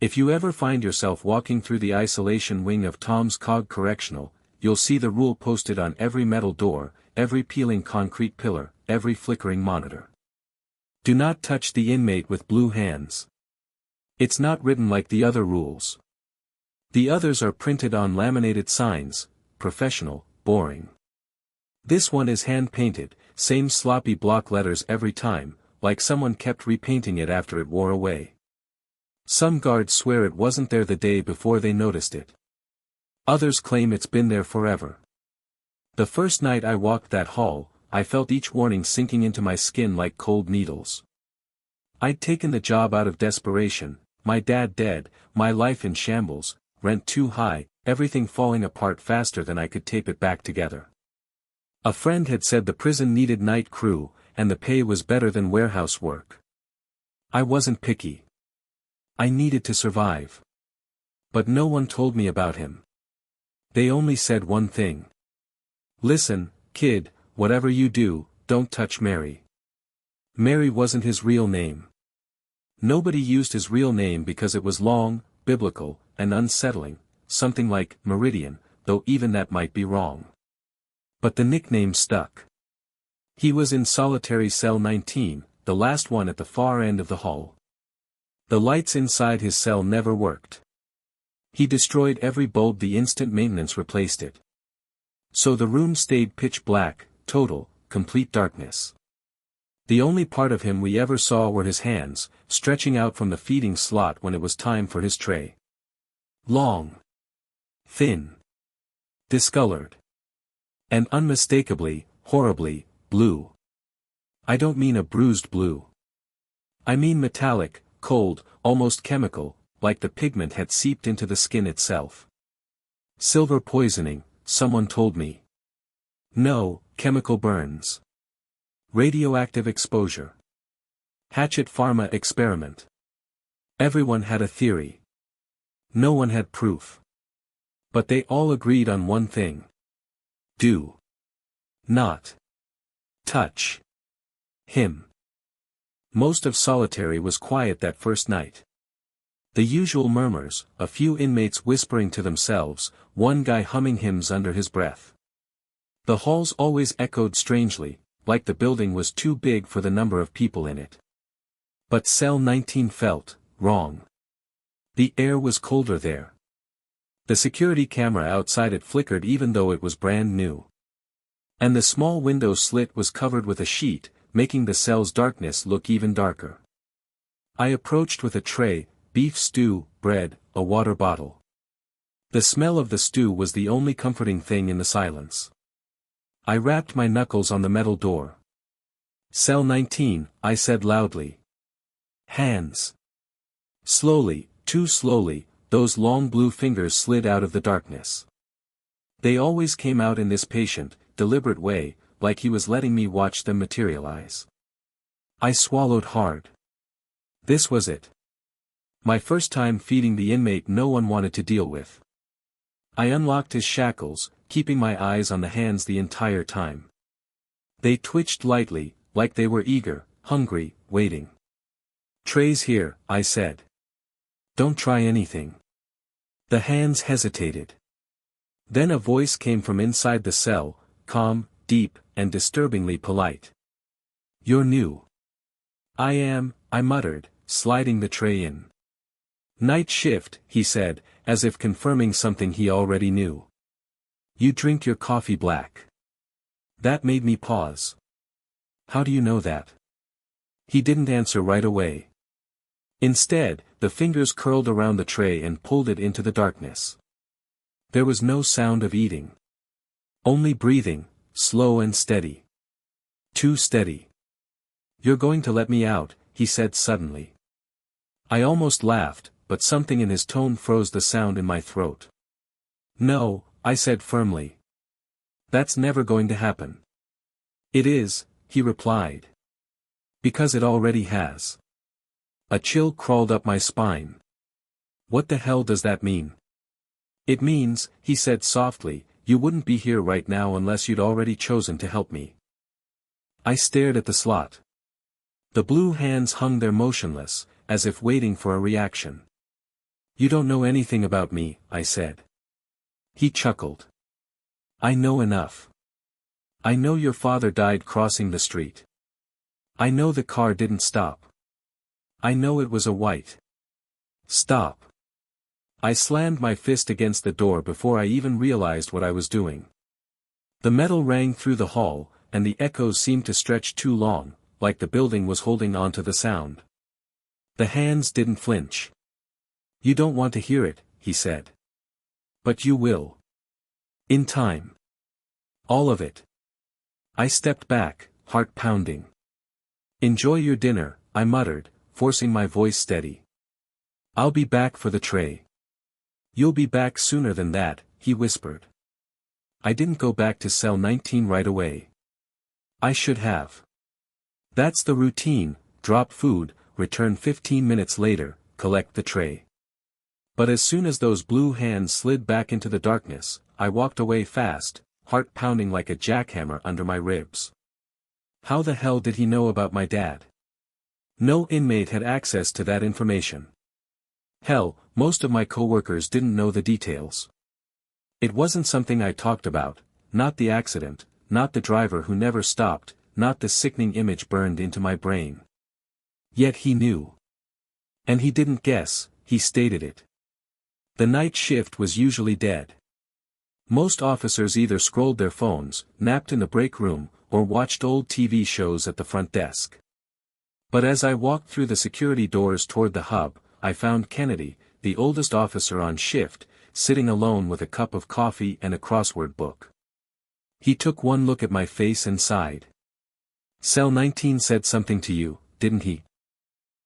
If you ever find yourself walking through the isolation wing of Tom's Cog Correctional, you'll see the rule posted on every metal door, every peeling concrete pillar, every flickering monitor. Do not touch the inmate with blue hands. It's not written like the other rules. The others are printed on laminated signs, professional, boring. This one is hand-painted, same sloppy block letters every time, like someone kept repainting it after it wore away. Some guards swear it wasn't there the day before they noticed it. Others claim it's been there forever. The first night I walked that hall, I felt each warning sinking into my skin like cold needles. I'd taken the job out of desperation, my dad dead, my life in shambles, rent too high, everything falling apart faster than I could tape it back together. A friend had said the prison needed night crew, and the pay was better than warehouse work. I wasn't picky. I needed to survive. But no one told me about him. They only said one thing. Listen, kid, whatever you do, don't touch Mary. Mary wasn't his real name. Nobody used his real name because it was long, biblical, and unsettling, something like Meridian, though even that might be wrong. But the nickname stuck. He was in solitary cell 19, the last one at the far end of the hall. The lights inside his cell never worked. He destroyed every bulb the instant maintenance replaced it. So the room stayed pitch black, total, complete darkness. The only part of him we ever saw were his hands, stretching out from the feeding slot when it was time for his tray. Long. Thin. Discolored. And unmistakably, horribly, blue. I don't mean a bruised blue. I mean metallic, cold, almost chemical, like the pigment had seeped into the skin itself. Silver poisoning, someone told me. No, chemical burns. Radioactive exposure. Hatchet Pharma experiment. Everyone had a theory. No one had proof. But they all agreed on one thing. Do not touch him. Most of solitary was quiet that first night. The usual murmurs, a few inmates whispering to themselves, one guy humming hymns under his breath. The halls always echoed strangely, like the building was too big for the number of people in it. But cell 19 felt wrong. The air was colder there. The security camera outside it flickered even though it was brand new. And the small window slit was covered with a sheet, making the cell's darkness look even darker. I approached with a tray, beef stew, bread, a water bottle. The smell of the stew was the only comforting thing in the silence. I rapped my knuckles on the metal door. Cell 19, I said loudly. Hands. Slowly, too slowly, those long blue fingers slid out of the darkness. They always came out in this patient, deliberate way, like he was letting me watch them materialize. I swallowed hard. This was it. My first time feeding the inmate no one wanted to deal with. I unlocked his shackles, keeping my eyes on the hands the entire time. They twitched lightly, like they were eager, hungry, waiting. Trays here, I said. Don't try anything. The hands hesitated. Then a voice came from inside the cell, calm, deep, and disturbingly polite. You're new. I am, I muttered, sliding the tray in. Night shift, he said, as if confirming something he already knew. You drink your coffee black. That made me pause. How do you know that? He didn't answer right away. Instead, the fingers curled around the tray and pulled it into the darkness. There was no sound of eating. Only breathing, slow and steady. Too steady. You're going to let me out, he said suddenly. I almost laughed, but something in his tone froze the sound in my throat. No, I said firmly. That's never going to happen. It is, he replied. Because it already has. A chill crawled up my spine. What the hell does that mean? It means, he said softly, you wouldn't be here right now unless you'd already chosen to help me. I stared at the slot. The blue hands hung there motionless, as if waiting for a reaction. You don't know anything about me, I said. He chuckled. I know enough. I know your father died crossing the street. I know the car didn't stop. I know it was a white. Stop. I slammed my fist against the door before I even realized what I was doing. The metal rang through the hall, and the echoes seemed to stretch too long, like the building was holding on to the sound. The hands didn't flinch. You don't want to hear it, he said. But you will. In time. All of it. I stepped back, heart pounding. Enjoy your dinner, I muttered, forcing my voice steady. I'll be back for the tray. You'll be back sooner than that, he whispered. I didn't go back to cell 19 right away. I should have. That's the routine, drop food, return 15 minutes later, collect the tray. But as soon as those blue hands slid back into the darkness, I walked away fast, heart pounding like a jackhammer under my ribs. How the hell did he know about my dad? No inmate had access to that information. Hell, most of my coworkers didn't know the details. It wasn't something I talked about, not the accident, not the driver who never stopped, not the sickening image burned into my brain. Yet he knew. And he didn't guess, he stated it. The night shift was usually dead. Most officers either scrolled their phones, napped in the break room, or watched old TV shows at the front desk. But as I walked through the security doors toward the hub, I found Kennedy, the oldest officer on shift, sitting alone with a cup of coffee and a crossword book. He took one look at my face and sighed. Cell 19 said something to you, didn't he?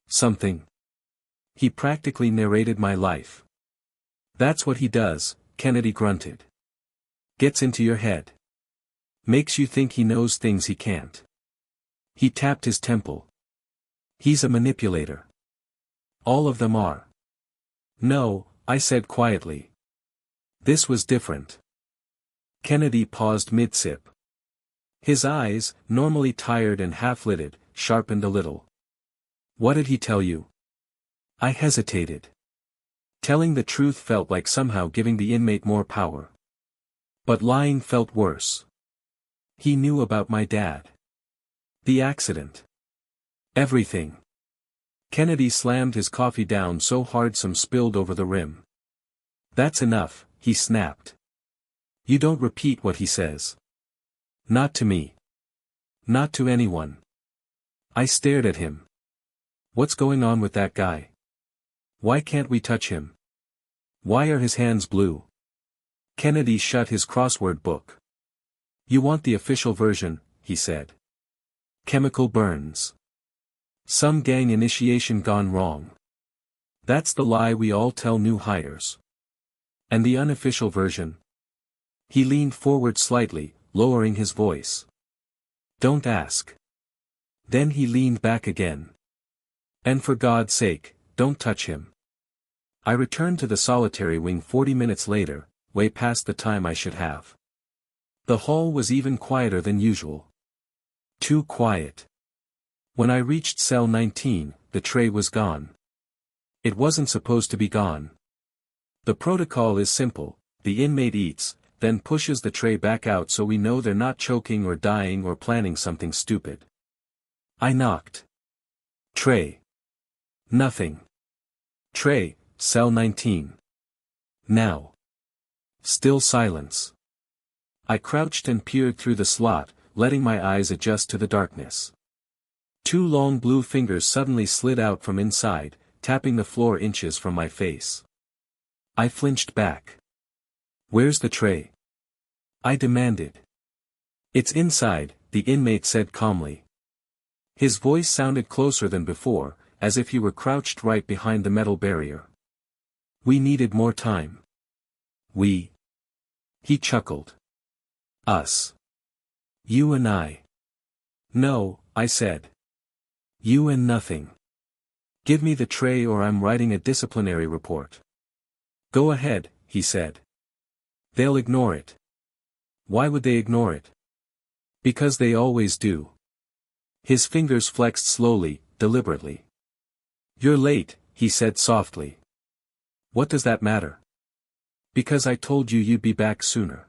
Something. He practically narrated my life. That's what he does, Kennedy grunted. Gets into your head. Makes you think he knows things he can't. He tapped his temple. He's a manipulator. All of them are. No, I said quietly. This was different. Kennedy paused mid-sip. His eyes, normally tired and half-lidded, sharpened a little. What did he tell you? I hesitated. Telling the truth felt like somehow giving the inmate more power. But lying felt worse. He knew about my dad. The accident. Everything. Kennedy slammed his coffee down so hard some spilled over the rim. That's enough, he snapped. You don't repeat what he says. Not to me. Not to anyone. I stared at him. What's going on with that guy? Why can't we touch him? Why are his hands blue? Kennedy shut his crossword book. You want the official version, he said. Chemical burns. Some gang initiation gone wrong. That's the lie we all tell new hires. And the unofficial version? He leaned forward slightly, lowering his voice. Don't ask. Then he leaned back again. And for God's sake, don't touch him. I returned to the solitary wing 40 minutes later, way past the time I should have. The hall was even quieter than usual. Too quiet. When I reached cell 19, the tray was gone. It wasn't supposed to be gone. The protocol is simple, the inmate eats, then pushes the tray back out so we know they're not choking or dying or planning something stupid. I knocked. Tray. Nothing. Tray, cell 19. Now. Still silence. I crouched and peered through the slot, letting my eyes adjust to the darkness. Two long blue fingers suddenly slid out from inside, tapping the floor inches from my face. I flinched back. Where's the tray? I demanded. It's inside, the inmate said calmly. His voice sounded closer than before, as if he were crouched right behind the metal barrier. We needed more time. We. He chuckled. Us. You and I. No, I said. You and nothing. Give me the tray or I'm writing a disciplinary report. Go ahead, he said. They'll ignore it. Why would they ignore it? Because they always do. His fingers flexed slowly, deliberately. You're late, he said softly. What does that matter? Because I told you you'd be back sooner.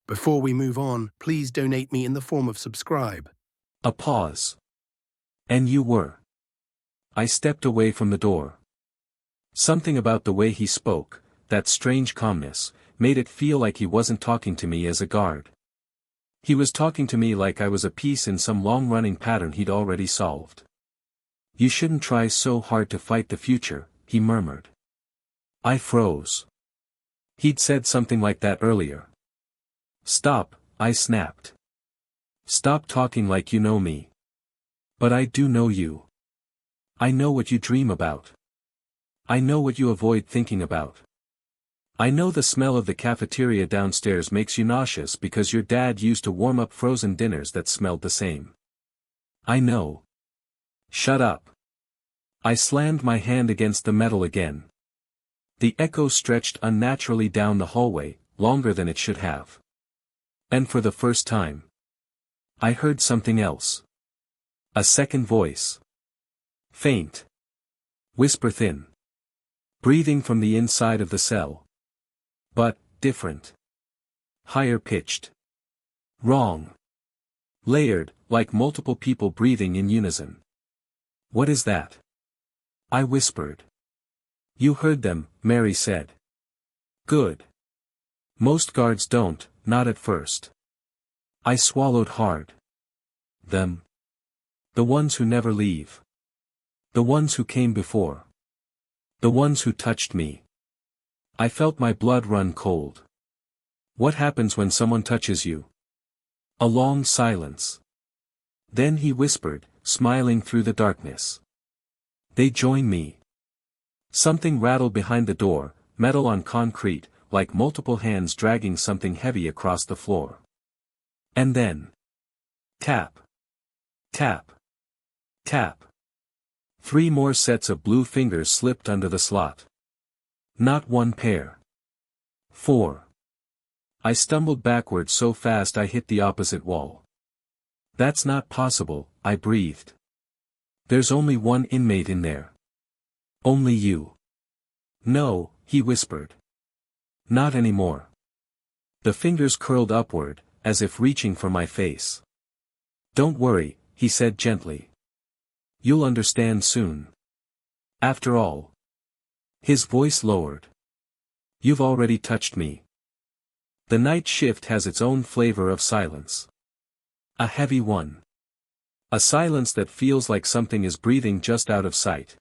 Before we move on, please donate me in the form of subscribe. A pause. And you were. I stepped away from the door. Something about the way he spoke, that strange calmness, made it feel like he wasn't talking to me as a guard. He was talking to me like I was a piece in some long-running pattern he'd already solved. You shouldn't try so hard to fight the future, he murmured. I froze. He'd said something like that earlier. Stop, I snapped. Stop talking like you know me. But I do know you. I know what you dream about. I know what you avoid thinking about. I know the smell of the cafeteria downstairs makes you nauseous because your dad used to warm up frozen dinners that smelled the same. I know. Shut up. I slammed my hand against the metal again. The echo stretched unnaturally down the hallway, longer than it should have. And for the first time, I heard something else. A second voice. Faint. Whisper thin. Breathing from the inside of the cell. But, different. Higher pitched. Wrong. Layered, like multiple people breathing in unison. What is that? I whispered. You heard them, Mary said. Good. Most guards don't, not at first. I swallowed hard. Them. The ones who never leave. The ones who came before. The ones who touched me. I felt my blood run cold. What happens when someone touches you? A long silence. Then he whispered, smiling through the darkness. They join me. Something rattled behind the door, metal on concrete, like multiple hands dragging something heavy across the floor. And then. Tap. Tap. Tap. 3 more sets of blue fingers slipped under the slot. Not 1 pair. 4. I stumbled backward so fast I hit the opposite wall. That's not possible, I breathed. There's only one inmate in there. Only you. No, he whispered. Not anymore. The fingers curled upward, as if reaching for my face. Don't worry, he said gently. You'll understand soon. After all. His voice lowered. You've already touched me. The night shift has its own flavor of silence. A heavy one. A silence that feels like something is breathing just out of sight.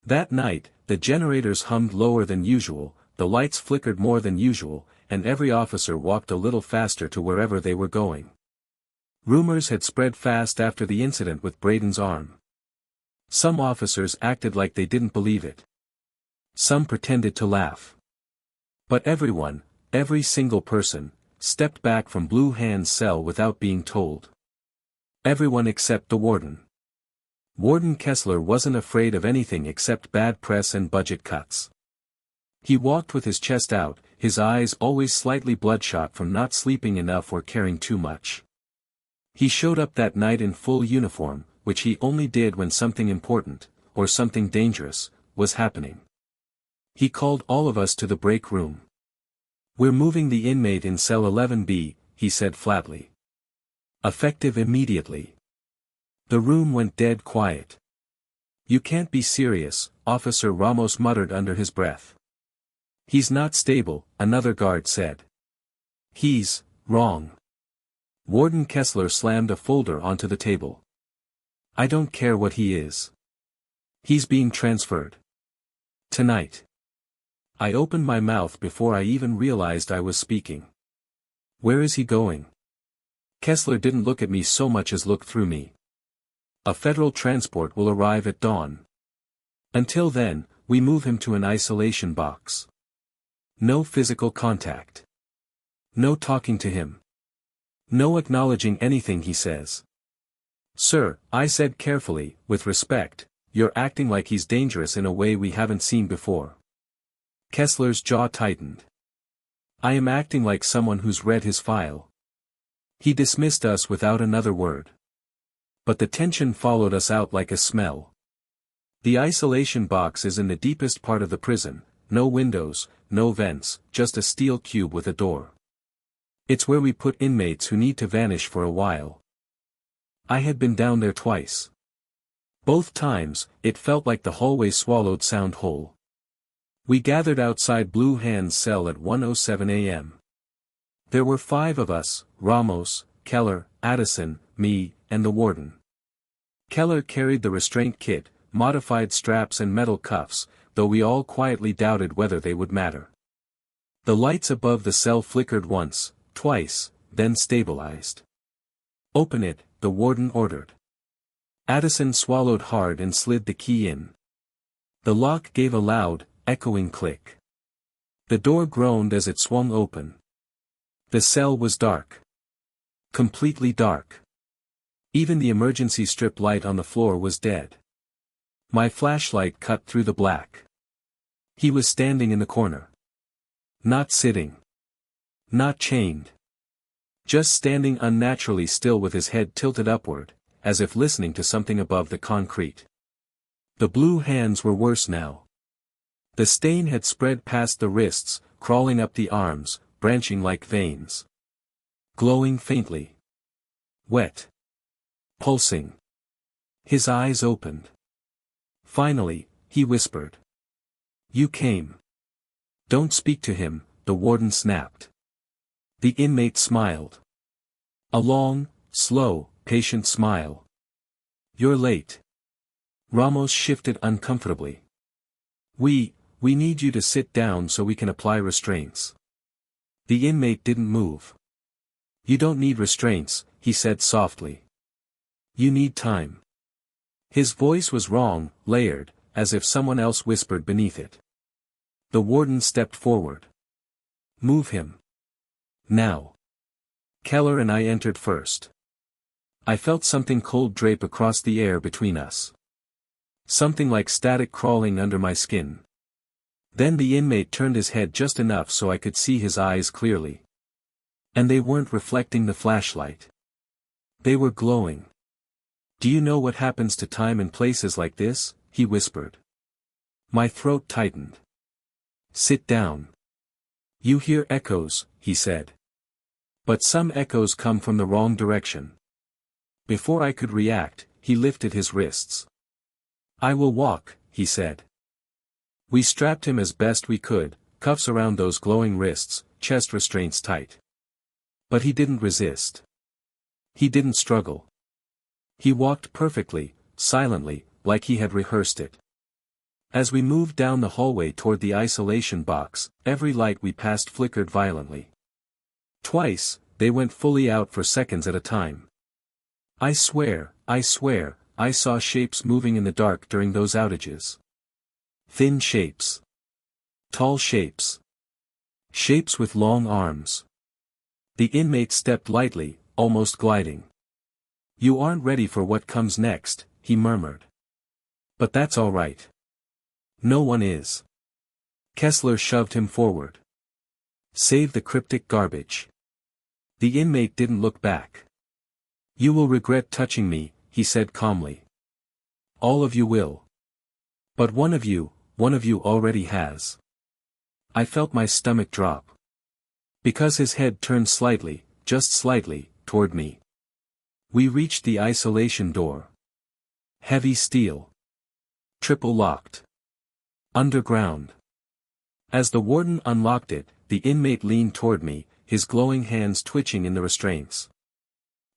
That night, the generators hummed lower than usual, the lights flickered more than usual, and every officer walked a little faster to wherever they were going. Rumors had spread fast after the incident with Braden's arm. Some officers acted like they didn't believe it. Some pretended to laugh. But everyone, every single person, stepped back from Blue Hand's cell without being told. Everyone except the warden. Warden Kessler wasn't afraid of anything except bad press and budget cuts. He walked with his chest out, his eyes always slightly bloodshot from not sleeping enough or caring too much. He showed up that night in full uniform, which he only did when something important, or something dangerous, was happening. He called all of us to the break room. We're moving the inmate in cell 11B, he said flatly. Effective immediately. The room went dead quiet. You can't be serious, Officer Ramos muttered under his breath. He's not stable, another guard said. He's wrong. Warden Kessler slammed a folder onto the table. I don't care what he is. He's being transferred. Tonight. I opened my mouth before I even realized I was speaking. Where is he going? Kessler didn't look at me so much as look through me. A federal transport will arrive at dawn. Until then, we move him to an isolation box. No physical contact. No talking to him. No acknowledging anything he says. Sir, I said carefully, with respect, you're acting like he's dangerous in a way we haven't seen before. Kessler's jaw tightened. I am acting like someone who's read his file. He dismissed us without another word. But the tension followed us out like a smell. The isolation box is in the deepest part of the prison, no windows, no vents, just a steel cube with a door. It's where we put inmates who need to vanish for a while. I had been down there twice. Both times, it felt like the hallway swallowed sound whole. We gathered outside Blue Hand's cell at 1:07 a.m. There were 5 of us, Ramos, Keller, Addison, me, and the warden. Keller carried the restraint kit, modified straps and metal cuffs, though we all quietly doubted whether they would matter. The lights above the cell flickered once, twice, then stabilized. "Open it," the warden ordered. Addison swallowed hard and slid the key in. The lock gave a loud, echoing click. The door groaned as it swung open. The cell was dark. Completely dark. Even the emergency strip light on the floor was dead. My flashlight cut through the black. He was standing in the corner. Not sitting. Not chained. Just standing unnaturally still with his head tilted upward, as if listening to something above the concrete. The blue hands were worse now. The stain had spread past the wrists, crawling up the arms, branching like veins. Glowing faintly. Wet. Pulsing. His eyes opened. Finally, he whispered. "You came." "Don't speak to him," the warden snapped. The inmate smiled. A long, slow, patient smile. "You're late." Ramos shifted uncomfortably. We need you to sit down so we can apply restraints." The inmate didn't move. "You don't need restraints," he said softly. "You need time." His voice was wrong, layered, as if someone else whispered beneath it. The warden stepped forward. "Move him. Now." Keller and I entered first. I felt something cold drape across the air between us. Something like static crawling under my skin. Then the inmate turned his head just enough so I could see his eyes clearly. And they weren't reflecting the flashlight. They were glowing. "Do you know what happens to time in places like this?" he whispered. My throat tightened. "Sit down. You hear echoes," he said. "But some echoes come from the wrong direction." Before I could react, he lifted his wrists. "I will walk," he said. We strapped him as best we could, cuffs around those glowing wrists, chest restraints tight. But he didn't resist. He didn't struggle. He walked perfectly, silently, like he had rehearsed it. As we moved down the hallway toward the isolation box, every light we passed flickered violently. Twice, they went fully out for seconds at a time. I swear, I saw shapes moving in the dark during those outages. Thin shapes. Tall shapes. Shapes with long arms. The inmate stepped lightly, almost gliding. "You aren't ready for what comes next," he murmured. "But that's all right. No one is." Kessler shoved him forward. "Save the cryptic garbage." The inmate didn't look back. "You will regret touching me," he said calmly. "All of you will. But one of you already has." I felt my stomach drop. Because his head turned slightly, just slightly, toward me. We reached the isolation door. Heavy steel. Triple locked. Underground. As the warden unlocked it, the inmate leaned toward me, his glowing hands twitching in the restraints.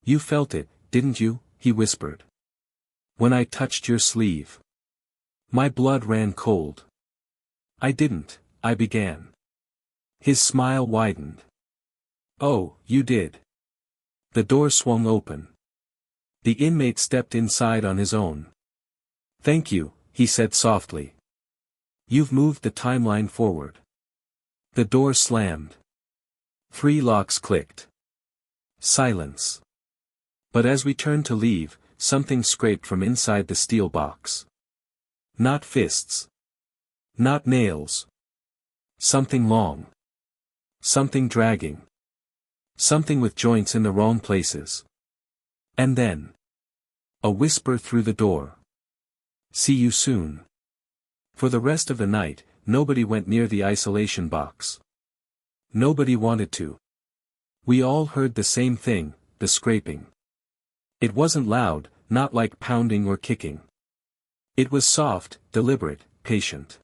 "You felt it, didn't you?" he whispered. "When I touched your sleeve." My blood ran cold. "I didn't," I began. His smile widened. "Oh, you did." The door swung open. The inmate stepped inside on his own. "Thank you," he said softly. "You've moved the timeline forward." The door slammed. 3 locks clicked. Silence. But as we turned to leave, something scraped from inside the steel box. Not fists. Not nails. Something long. Something dragging. Something with joints in the wrong places. And then. A whisper through the door. "See you soon." For the rest of the night, nobody went near the isolation box. Nobody wanted to. We all heard the same thing, the scraping. It wasn't loud, not like pounding or kicking. It was soft, deliberate, patient.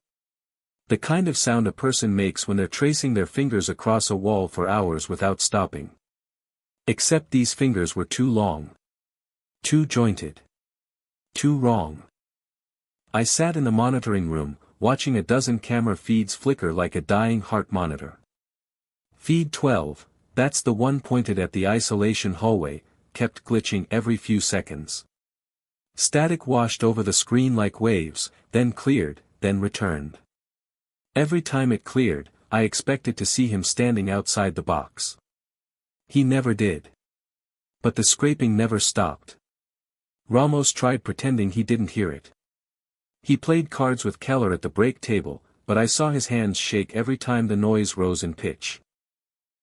The kind of sound a person makes when they're tracing their fingers across a wall for hours without stopping. Except these fingers were too long. Too jointed. Too wrong. I sat in the monitoring room, watching a dozen camera feeds flicker like a dying heart monitor. Feed 12, that's the one pointed at the isolation hallway, kept glitching every few seconds. Static washed over the screen like waves, then cleared, then returned. Every time it cleared, I expected to see him standing outside the box. He never did. But the scraping never stopped. Ramos tried pretending he didn't hear it. He played cards with Keller at the break table, but I saw his hands shake every time the noise rose in pitch.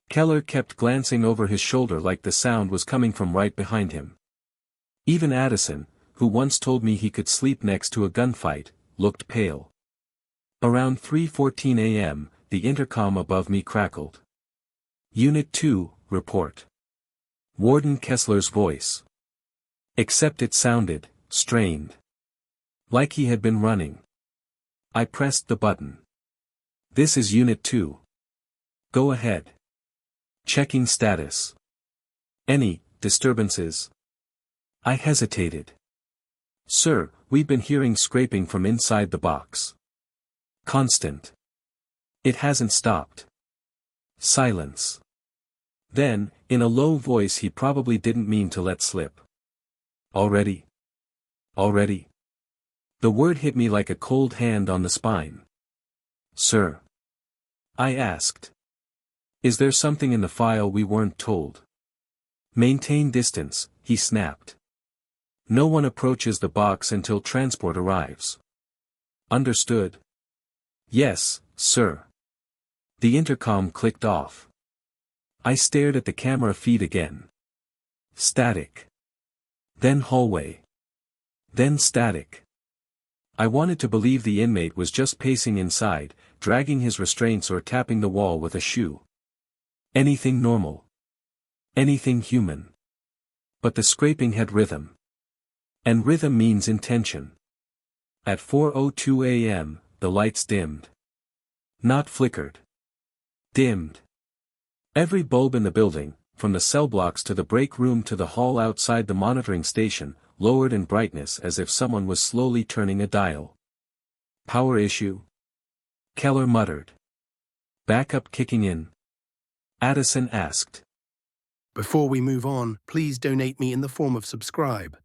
Keller kept glancing over his shoulder like the sound was coming from right behind him. Even Addison, who once told me he could sleep next to a gunfight, looked pale. Around 3:14 a.m., the intercom above me crackled. Unit 2, report. Warden Kessler's voice. Except it sounded strained. Like he had been running. I pressed the button. This is Unit 2. Go ahead. Checking status. Any disturbances? I hesitated. Sir, we've been hearing scraping from inside the box. Constant. It hasn't stopped. Silence. Then, in a low voice he probably didn't mean to let slip. Already? Already? The word hit me like a cold hand on the spine. Sir. I asked. Is there something in the file we weren't told? Maintain distance, he snapped. No one approaches the box until transport arrives. Understood? Yes, sir. The intercom clicked off. I stared at the camera feed again. Static. Then hallway. Then static. I wanted to believe the inmate was just pacing inside, dragging his restraints or tapping the wall with a shoe. Anything normal. Anything human. But the scraping had rhythm. And rhythm means intention. At 4:02 a.m., the lights dimmed. Not flickered. Dimmed. Every bulb in the building, from the cell blocks to the break room to the hall outside the monitoring station, lowered in brightness as if someone was slowly turning a dial. Power issue? Keller muttered. Backup kicking in? Addison asked. Before we move on, please donate me in the form of subscribe.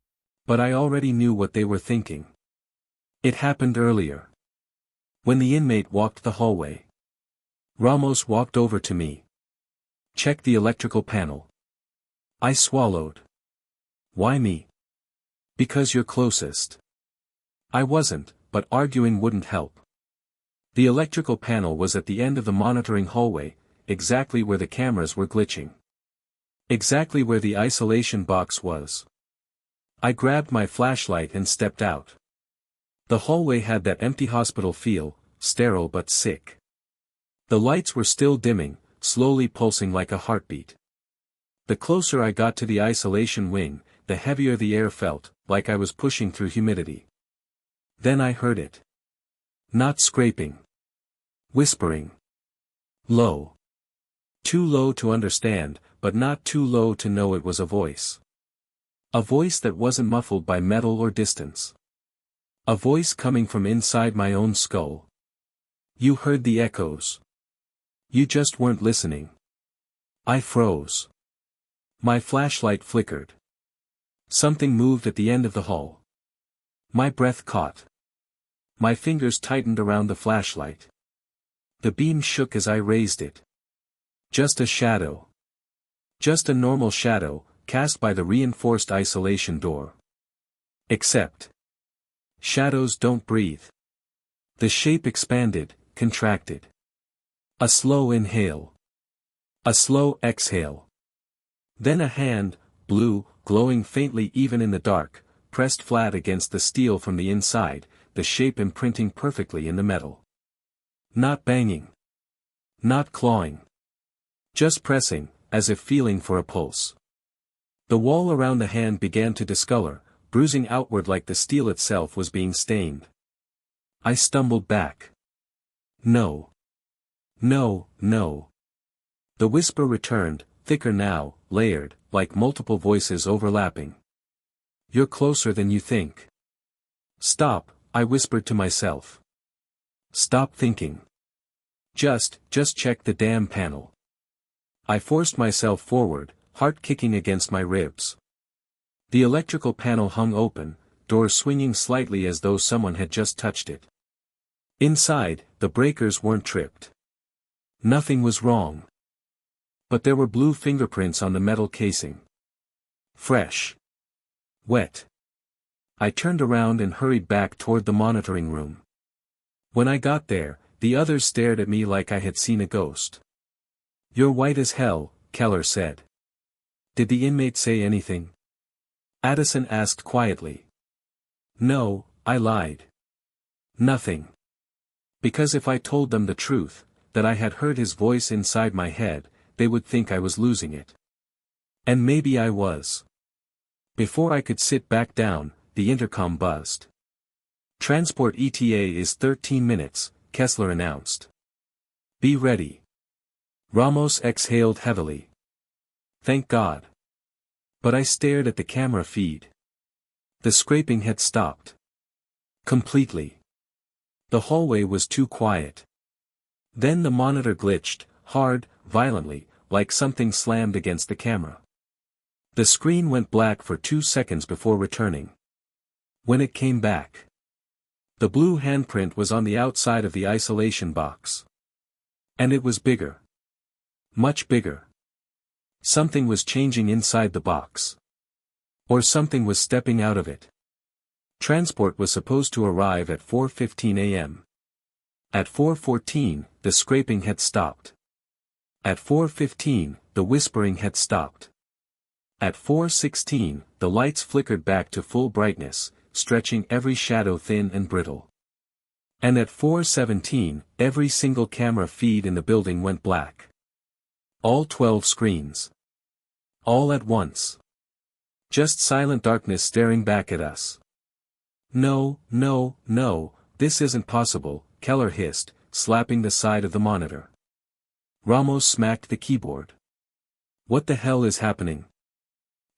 But I already knew what they were thinking. It happened earlier. When the inmate walked the hallway. Ramos walked over to me. Check the electrical panel. I swallowed. Why me? Because you're closest. I wasn't, but arguing wouldn't help. The electrical panel was at the end of the monitoring hallway, exactly where the cameras were glitching. Exactly where the isolation box was. I grabbed my flashlight and stepped out. The hallway had that empty hospital feel, sterile but sick. The lights were still dimming, slowly pulsing like a heartbeat. The closer I got to the isolation wing, the heavier the air felt, like I was pushing through humidity. Then I heard it. Not scraping. Whispering. Low. Too low to understand, but not too low to know it was a voice. A voice that wasn't muffled by metal or distance. A voice coming from inside my own skull. You heard the echoes. You just weren't listening. I froze. My flashlight flickered. Something moved at the end of the hall. My breath caught. My fingers tightened around the flashlight. The beam shook as I raised it. Just a shadow. Just a normal shadow, cast by the reinforced isolation door. Except. Shadows don't breathe. The shape expanded, contracted. A slow inhale. A slow exhale. Then a hand, blue, glowing faintly even in the dark, pressed flat against the steel from the inside, the shape imprinting perfectly in the metal. Not banging. Not clawing. Just pressing, as if feeling for a pulse. The wall around the hand began to discolor, bruising outward like the steel itself was being stained. I stumbled back. No. No, no. The whisper returned, thicker now, layered, like multiple voices overlapping. You're closer than you think. Stop, I whispered to myself. Stop thinking. Just check the damn panel. I forced myself forward, heart kicking against my ribs. The electrical panel hung open, door swinging slightly as though someone had just touched it. Inside, the breakers weren't tripped. Nothing was wrong. But there were blue fingerprints on the metal casing. Fresh. Wet. I turned around and hurried back toward the monitoring room. When I got there, the others stared at me like I had seen a ghost. You're white as hell, Keller said. Did the inmate say anything? Addison asked quietly. No, I lied. Nothing. Because if I told them the truth, that I had heard his voice inside my head, they would think I was losing it. And maybe I was. Before I could sit back down, the intercom buzzed. Transport ETA is 13 minutes, Kessler announced. Be ready. Ramos exhaled heavily. Thank God. But I stared at the camera feed. The scraping had stopped. Completely. The hallway was too quiet. Then the monitor glitched, hard, violently, like something slammed against the camera. The screen went black for 2 seconds before returning. When it came back, the blue handprint was on the outside of the isolation box. And it was bigger. Much bigger. Something was changing inside the box. Or something was stepping out of it. Transport was supposed to arrive at 4:15 a.m. At 4:14, the scraping had stopped. At 4:15, the whispering had stopped. At 4:16, the lights flickered back to full brightness, stretching every shadow thin and brittle. And at 4:17, every single camera feed in the building went black. All 12 screens. All at once. Just silent darkness staring back at us. No, no, no, this isn't possible, Keller hissed, slapping the side of the monitor. Ramos smacked the keyboard. What the hell is happening?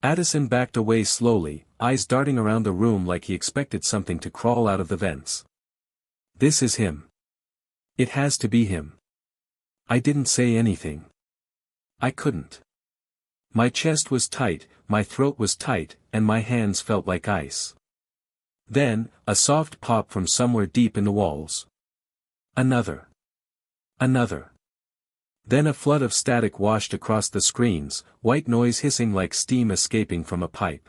Addison backed away slowly, eyes darting around the room like he expected something to crawl out of the vents. This is him. It has to be him. I didn't say anything. I couldn't. My chest was tight, my throat was tight, and my hands felt like ice. Then, a soft pop from somewhere deep in the walls. Another. Another. Then a flood of static washed across the screens, white noise hissing like steam escaping from a pipe.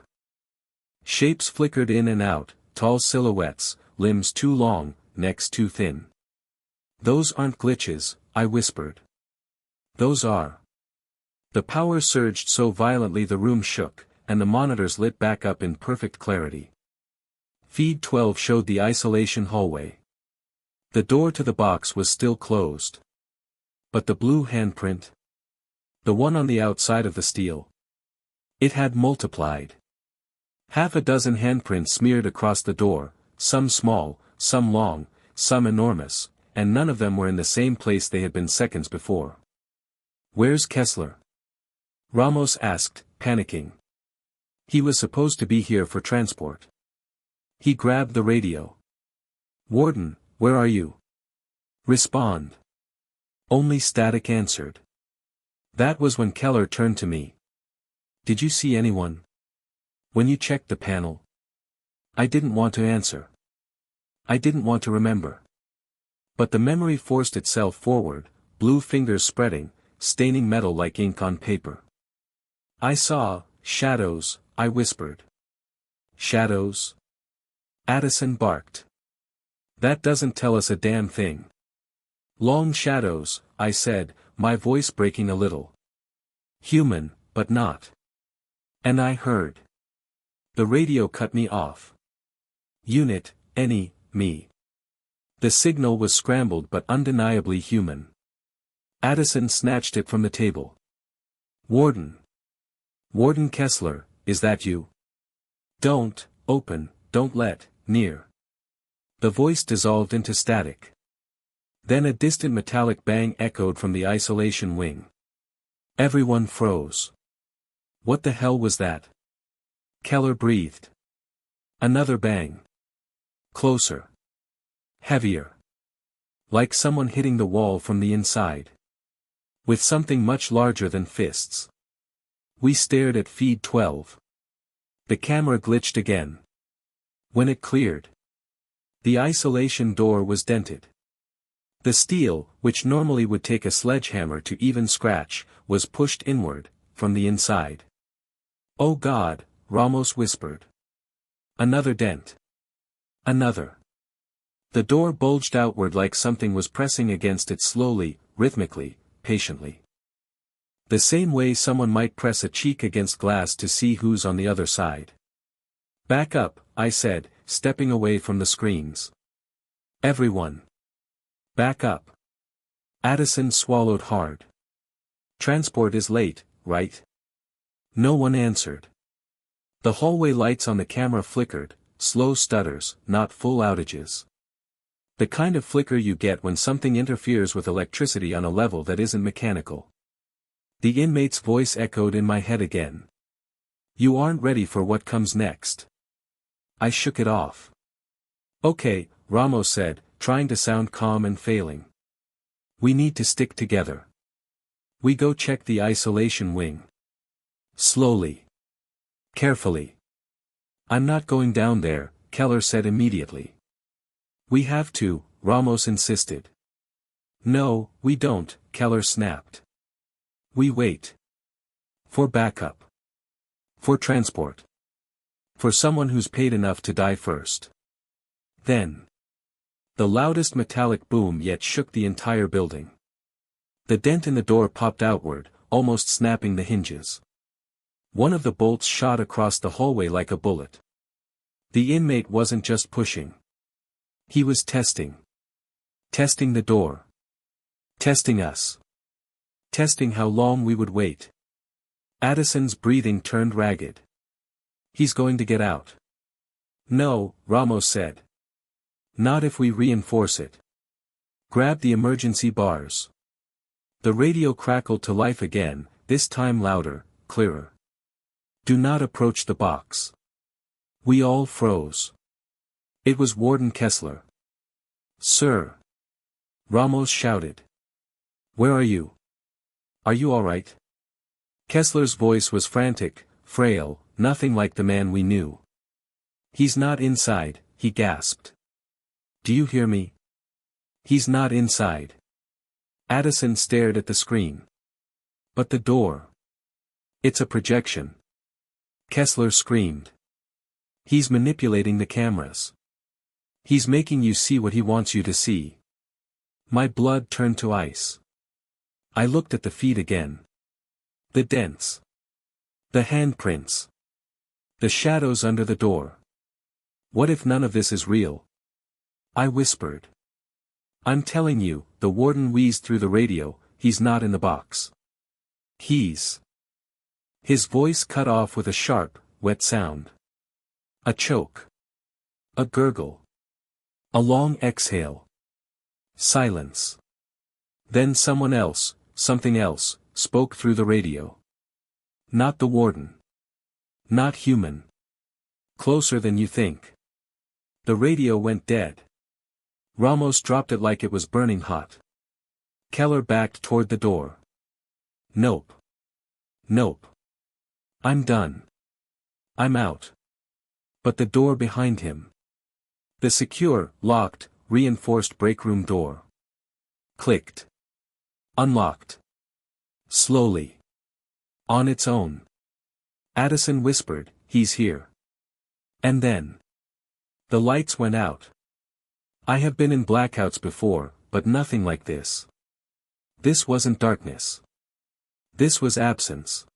Shapes flickered in and out, tall silhouettes, limbs too long, necks too thin. Those aren't glitches, I whispered. Those are. The power surged so violently the room shook, and the monitors lit back up in perfect clarity. Feed 12 showed the isolation hallway. The door to the box was still closed. But the blue handprint? The one on the outside of the steel? It had multiplied. Half a dozen handprints smeared across the door, some small, some long, some enormous, and none of them were in the same place they had been seconds before. Where's Kessler? Ramos asked, panicking. He was supposed to be here for transport. He grabbed the radio. Warden, where are you? Respond. Only static answered. That was when Keller turned to me. Did you see anyone? When you checked the panel? I didn't want to answer. I didn't want to remember. But the memory forced itself forward, blue fingers spreading, staining metal like ink on paper. I saw shadows, I whispered. Shadows? Addison barked. That doesn't tell us a damn thing. Long shadows, I said, my voice breaking a little. Human, but not. And I heard. The radio cut me off. Unit, me. The signal was scrambled but undeniably human. Addison snatched it from the table. Warden. Warden Kessler, is that you? Don't let, near. The voice dissolved into static. Then a distant metallic bang echoed from the isolation wing. Everyone froze. What the hell was that? Keller breathed. Another bang. Closer. Heavier. Like someone hitting the wall from the inside. With something much larger than fists. We stared at feed 12. The camera glitched again. When it cleared, the isolation door was dented. The steel, which normally would take a sledgehammer to even scratch, was pushed inward, from the inside. "Oh God," Ramos whispered. Another dent. Another. The door bulged outward like something was pressing against it slowly, rhythmically, patiently. The same way someone might press a cheek against glass to see who's on the other side. "Back up," I said, stepping away from the screens. "Everyone. Back up." Addison swallowed hard. "Transport is late, right?" No one answered. The hallway lights on the camera flickered, slow stutters, not full outages. The kind of flicker you get when something interferes with electricity on a level that isn't mechanical. The inmate's voice echoed in my head again. "You aren't ready for what comes next." I shook it off. "Okay," Ramos said, trying to sound calm and failing. "We need to stick together. We go check the isolation wing." Slowly. Carefully. "I'm not going down there," Keller said immediately. "We have to," Ramos insisted. "No, we don't," Keller snapped. "We wait. For backup. For transport. For someone who's paid enough to die first." Then. The loudest metallic boom yet shook the entire building. The dent in the door popped outward, almost snapping the hinges. One of the bolts shot across the hallway like a bullet. The inmate wasn't just pushing. He was testing. Testing the door. Testing us. Testing how long we would wait. Addison's breathing turned ragged. "He's going to get out." "No," Ramos said. "Not if we reinforce it. Grab the emergency bars." The radio crackled to life again, this time louder, clearer. "Do not approach the box." We all froze. It was Warden Kessler. "Sir." Ramos shouted. "Where are you? Are you all right?" Kessler's voice was frantic, frail, nothing like the man we knew. "He's not inside," he gasped. "Do you hear me? He's not inside." Addison stared at the screen. "But the door. It's a projection." Kessler screamed. "He's manipulating the cameras. He's making you see what he wants you to see." My blood turned to ice. I looked at the feet again. The dents. The handprints. The shadows under the door. What if none of this is real? I whispered. "I'm telling you," the warden wheezed through the radio, "he's not in the box. He's..." His voice cut off with a sharp, wet sound. A choke. A gurgle. A long exhale. Silence. Then someone else, something else, spoke through the radio. "Not the warden. Not human. Closer than you think." The radio went dead. Ramos dropped it like it was burning hot. Keller backed toward the door. "Nope. Nope. I'm done. I'm out." But the door behind him. The secure, locked, reinforced breakroom door. Clicked. Unlocked. Slowly. On its own. Addison whispered, "He's here." And then. The lights went out. I have been in blackouts before, but nothing like this. This wasn't darkness. This was absence.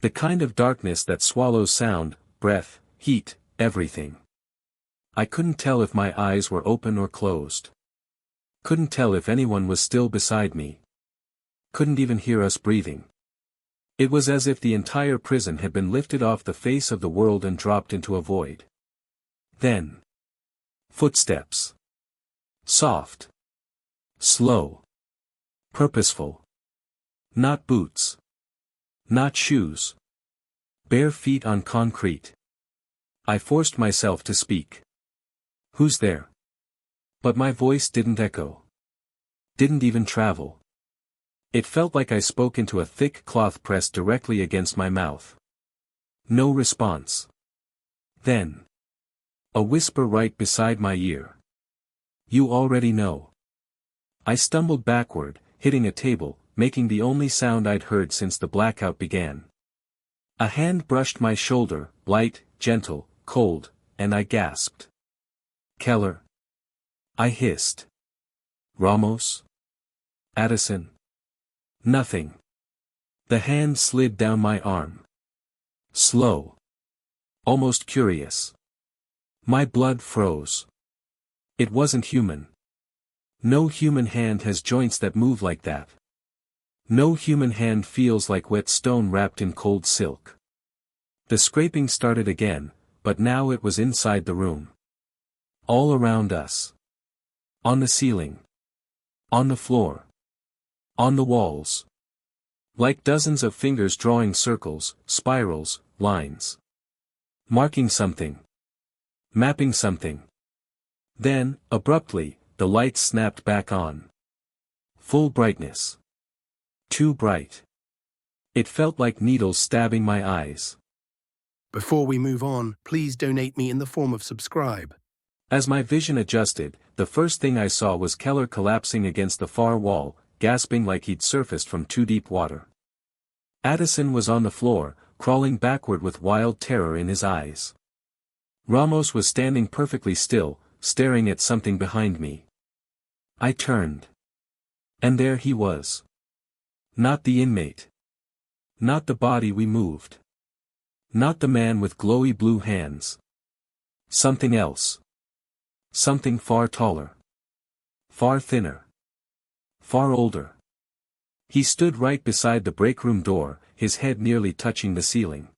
The kind of darkness that swallows sound, breath, heat, everything. I couldn't tell if my eyes were open or closed. Couldn't tell if anyone was still beside me. Couldn't even hear us breathing. It was as if the entire prison had been lifted off the face of the world and dropped into a void. Then. Footsteps. Soft. Slow. Purposeful. Not boots. Not shoes. Bare feet on concrete. I forced myself to speak. "Who's there?" But my voice didn't echo. Didn't even travel. It felt like I spoke into a thick cloth pressed directly against my mouth. No response. Then. A whisper right beside my ear. "You already know." I stumbled backward, hitting a table, making the only sound I'd heard since the blackout began. A hand brushed my shoulder, light, gentle, cold, and I gasped. "Keller." I hissed. "Ramos? Addison?" Nothing. The hand slid down my arm. Slow. Almost curious. My blood froze. It wasn't human. No human hand has joints that move like that. No human hand feels like wet stone wrapped in cold silk. The scraping started again, but now it was inside the room. All around us. On the ceiling. On the floor. On the walls. Like dozens of fingers drawing circles, spirals, lines. Marking something. Mapping something. Then, abruptly, the lights snapped back on. Full brightness. Too bright. It felt like needles stabbing my eyes. Before we move on, please donate me in the form of subscribe. As my vision adjusted, the first thing I saw was Keller collapsing against the far wall, gasping like he'd surfaced from too deep water. Addison was on the floor, crawling backward with wild terror in his eyes. Ramos was standing perfectly still, staring at something behind me. I turned. And there he was. Not the inmate. Not the body we moved. Not the man with glowy blue hands. Something else. Something far taller. Far thinner. Far older. He stood right beside the break-room door, his head nearly touching the ceiling.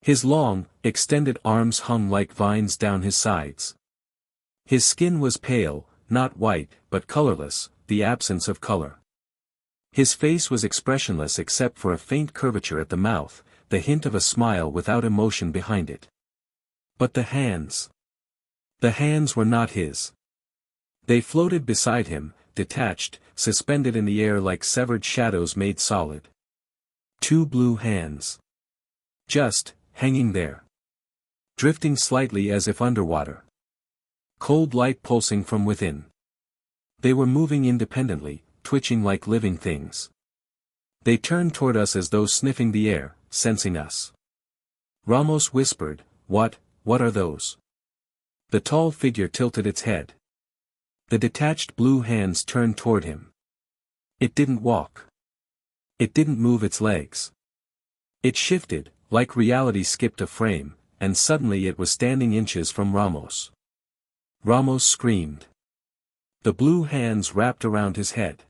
His long, extended arms hung like vines down his sides. His skin was pale, not white, but colorless, the absence of color. His face was expressionless except for a faint curvature at the mouth, the hint of a smile without emotion behind it. But the hands. The hands were not his. They floated beside him, detached, suspended in the air like severed shadows made solid. Two blue hands. Just, hanging there. Drifting slightly as if underwater. Cold light pulsing from within. They were moving independently, twitching like living things. They turned toward us as though sniffing the air, sensing us. Ramos whispered, what are those?" The tall figure tilted its head. The detached blue hands turned toward him. It didn't walk. It didn't move its legs. It shifted, like reality skipped a frame, and suddenly it was standing inches from Ramos. Ramos screamed. The blue hands wrapped around his head.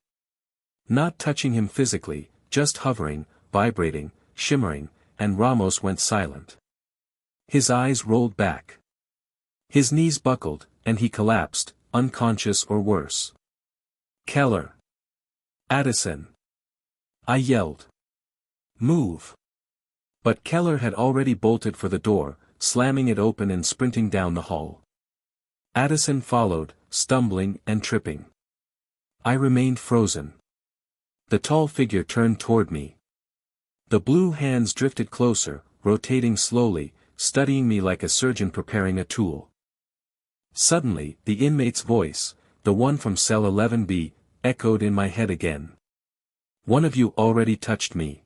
Not touching him physically, just hovering, vibrating, shimmering, and Ramos went silent. His eyes rolled back. His knees buckled, and he collapsed, unconscious or worse. "Keller! Addison!" I yelled. "Move!" But Keller had already bolted for the door, slamming it open and sprinting down the hall. Addison followed, stumbling and tripping. I remained frozen. The tall figure turned toward me. The blue hands drifted closer, rotating slowly, studying me like a surgeon preparing a tool. Suddenly, the inmate's voice, the one from cell 11B, echoed in my head again. "One of you already touched me."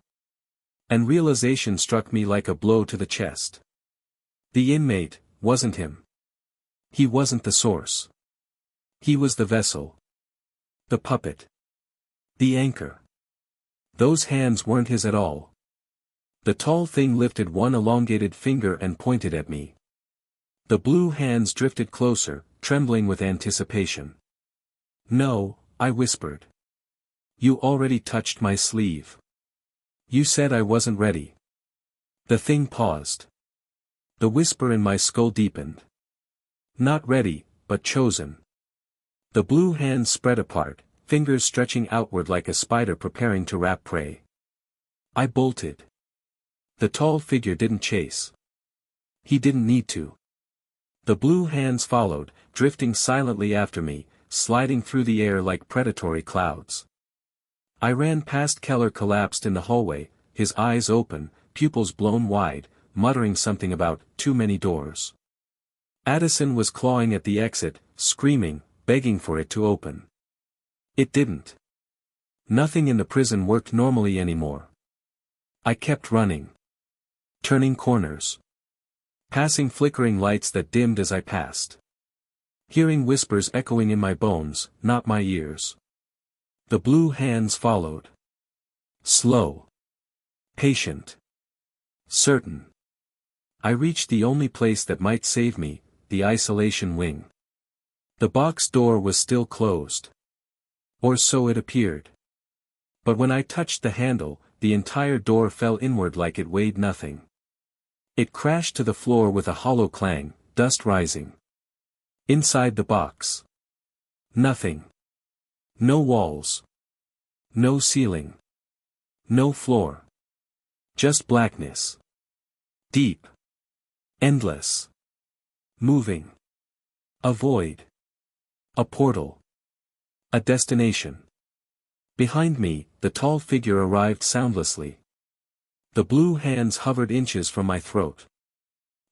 And realization struck me like a blow to the chest. The inmate wasn't him. He wasn't the source. He was the vessel. The puppet. The anchor. Those hands weren't his at all. The tall thing lifted one elongated finger and pointed at me. The blue hands drifted closer, trembling with anticipation. No, I whispered. You already touched my sleeve. You said I wasn't ready. The thing paused. The whisper in my skull deepened. Not ready, but chosen. The blue hands spread apart, fingers stretching outward like a spider preparing to wrap prey. I bolted. The tall figure didn't chase. He didn't need to. The blue hands followed, drifting silently after me, sliding through the air like predatory clouds. I ran past Keller collapsed in the hallway, his eyes open, pupils blown wide, muttering something about too many doors. Addison was clawing at the exit, screaming, begging for it to open. It didn't. Nothing in the prison worked normally anymore. I kept running. Turning corners. Passing flickering lights that dimmed as I passed. Hearing whispers echoing in my bones, not my ears. The blue hands followed. Slow. Patient. Certain. I reached the only place that might save me, the isolation wing. The box door was still closed. Or so it appeared. But when I touched the handle, the entire door fell inward like it weighed nothing. It crashed to the floor with a hollow clang, dust rising. Inside the box. Nothing. No walls. No ceiling. No floor. Just blackness. Deep. Endless. Moving. A void. A portal. A destination. Behind me, the tall figure arrived soundlessly. The blue hands hovered inches from my throat.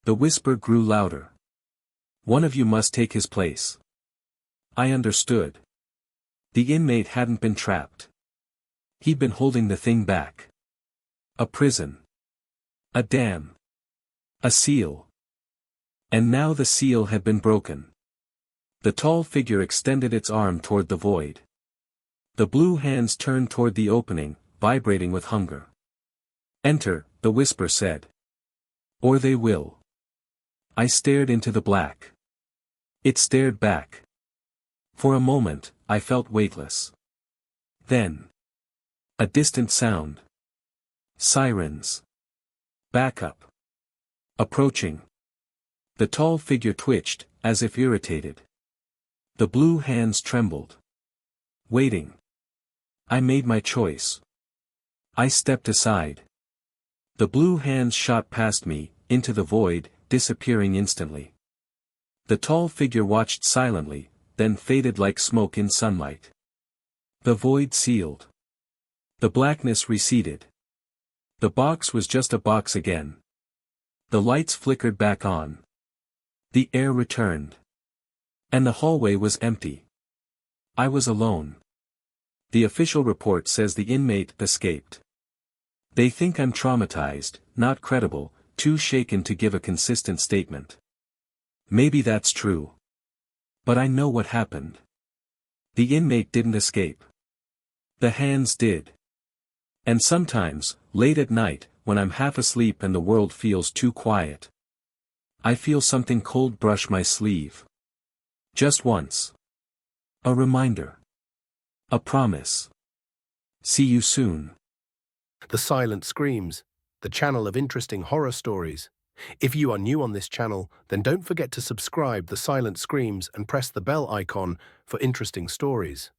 The whisper grew louder. One of you must take his place. I understood. The inmate hadn't been trapped. He'd been holding the thing back. A prison. A dam. A seal. And now the seal had been broken. The tall figure extended its arm toward the void. The blue hands turned toward the opening, vibrating with hunger. Enter, the whisper said. Or they will. I stared into the black. It stared back. For a moment, I felt weightless. Then. A distant sound. Sirens. Backup. Approaching. The tall figure twitched, as if irritated. The blue hands trembled. Waiting. I made my choice. I stepped aside. The blue hands shot past me, into the void, disappearing instantly. The tall figure watched silently, then faded like smoke in sunlight. The void sealed. The blackness receded. The box was just a box again. The lights flickered back on. The air returned. And the hallway was empty. I was alone. The official report says the inmate escaped. They think I'm traumatized, not credible, too shaken to give a consistent statement. Maybe that's true. But I know what happened. The inmate didn't escape. The hands did. And sometimes, late at night, when I'm half asleep and the world feels too quiet, I feel something cold brush my sleeve. Just once. A reminder. A promise. See you soon. The Silent Screams, the channel of interesting horror stories. If you are new on this channel, then don't forget to subscribe The Silent Screams and press the bell icon for interesting stories.